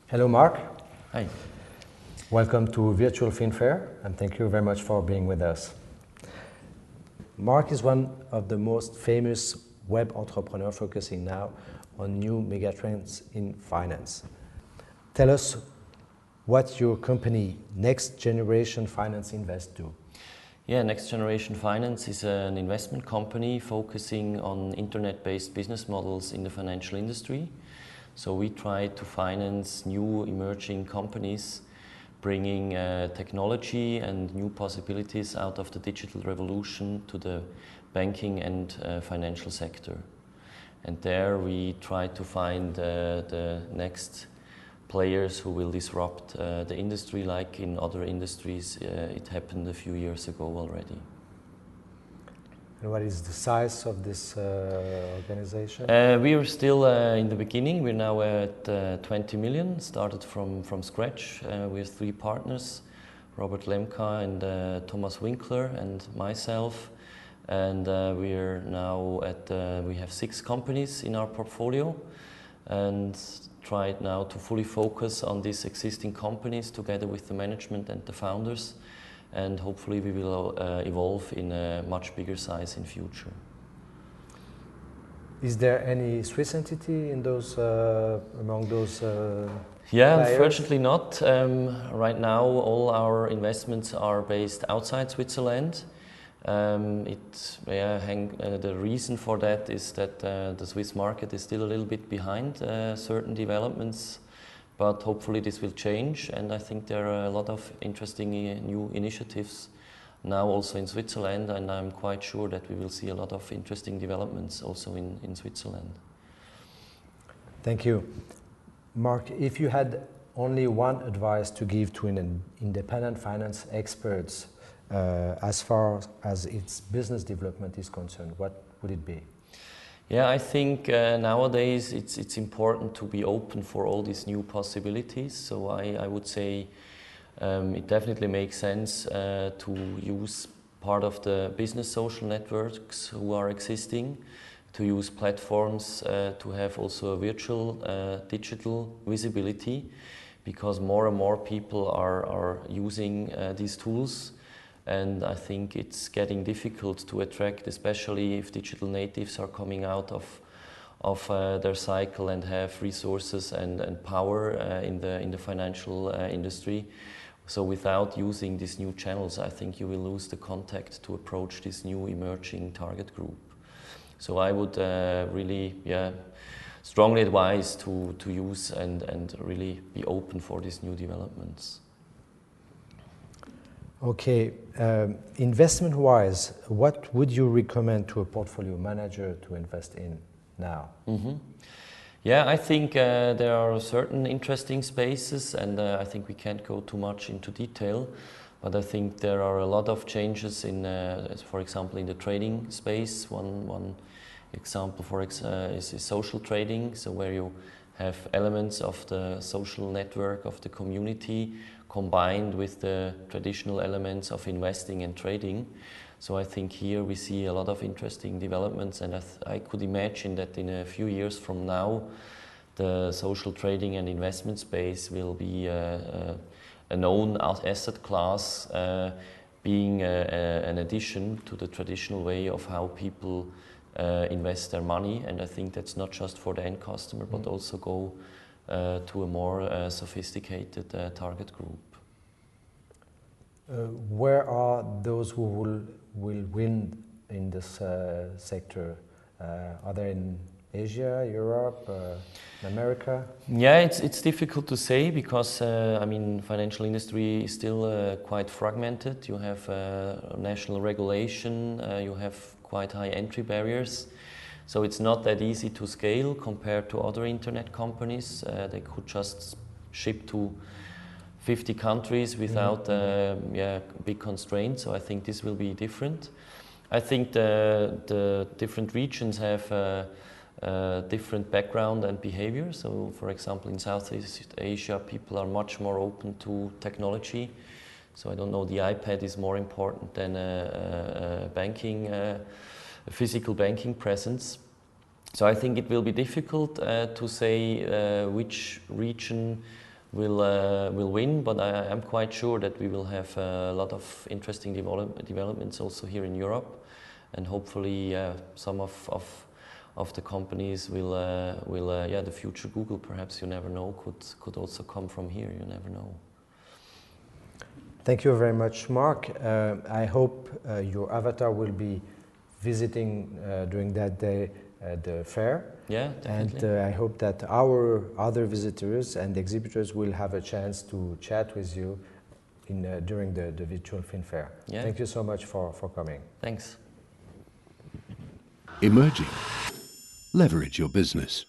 Hello, Marc. Hi. Welcome to Virtual FinFair, and thank you very much for being with us. Marc is one of the most famous web entrepreneurs focusing now on new megatrends in finance. Tell us what your company, Next Generation Finance Invest, do. Yeah, Next Generation Finance is an investment company focusing on internet-based business models in the financial industry. So we try to finance new emerging companies, bringing technology and new possibilities out of the digital revolution to the banking and financial sector. And there we try to find the next players who will disrupt the industry, like in other industries. It happened a few years ago already. And what is the size of this organization? We are still in the beginning. We're now at 20 million, started from scratch. We have 3 partners, Robert Lemka and Thomas Winkler and myself. And we are now we have 6 companies in our portfolio and try now to fully focus on these existing companies together with the management and the founders. And hopefully we will evolve in a much bigger size in future. Is there any Swiss entity in those among those Yeah, players? unfortunately not. Right now all our investments are based outside Switzerland. The reason for that is that the Swiss market is still a little bit behind certain developments. But hopefully this will change, and I think there are a lot of interesting new initiatives now also in Switzerland, and I'm quite sure that we will see a lot of interesting developments also in Switzerland. Thank you. Marc, if you had only one advice to give to an independent finance experts as far as its business development is concerned, what would it be? Yeah, I think nowadays it's important to be open for all these new possibilities. So I would say it definitely makes sense to use part of the business social networks who are existing, to use platforms to have also a virtual digital visibility, because more and more people are using these tools. And I think it's getting difficult to attract, especially if digital natives are coming out of their cycle and have resources and power in the financial industry. So without using these new channels, I think you will lose the contact to approach this new emerging target group. So I would really strongly advise to use and really be open for these new developments. Okay, investment-wise, what would you recommend to a portfolio manager to invest in now? Mm-hmm. Yeah, I think there are certain interesting spaces, and I think we can't go too much into detail, but I think there are a lot of changes in, for example, in the trading space. One example is social trading, so where you have elements of the social network of the community combined with the traditional elements of investing and trading. So I think here we see a lot of interesting developments, and I could imagine that in a few years from now the social trading and investment space will be a known asset class, being an addition to the traditional way of how people invest their money. And I think that's not just for the end customer, but also go to a more sophisticated target group. Where are those who will win in this sector? Are they in Asia, Europe, America? Yeah, it's difficult to say because I mean, financial industry is still quite fragmented. You have national regulation, you have quite high entry barriers. So it's not that easy to scale compared to other internet companies. They could just ship to 50 countries without big constraints. So I think this will be different. I think the different regions have different background and behavior. So for example, in Southeast Asia, people are much more open to technology. So I don't know, the iPad is more important than a physical banking presence. So I think it will be difficult to say which region will win, but I'm quite sure that we will have a lot of interesting developments also here in Europe, and hopefully some of the companies will the future Google, perhaps, you never know, could also come from here. You never know. Thank you very much, Marc. I hope your avatar will be visiting during that day the fair. Yeah, definitely. And I hope that our other visitors and exhibitors will have a chance to chat with you during the virtual Fin Fair. Yeah. Thank you so much for coming. Thanks. Emerging. Leverage your business.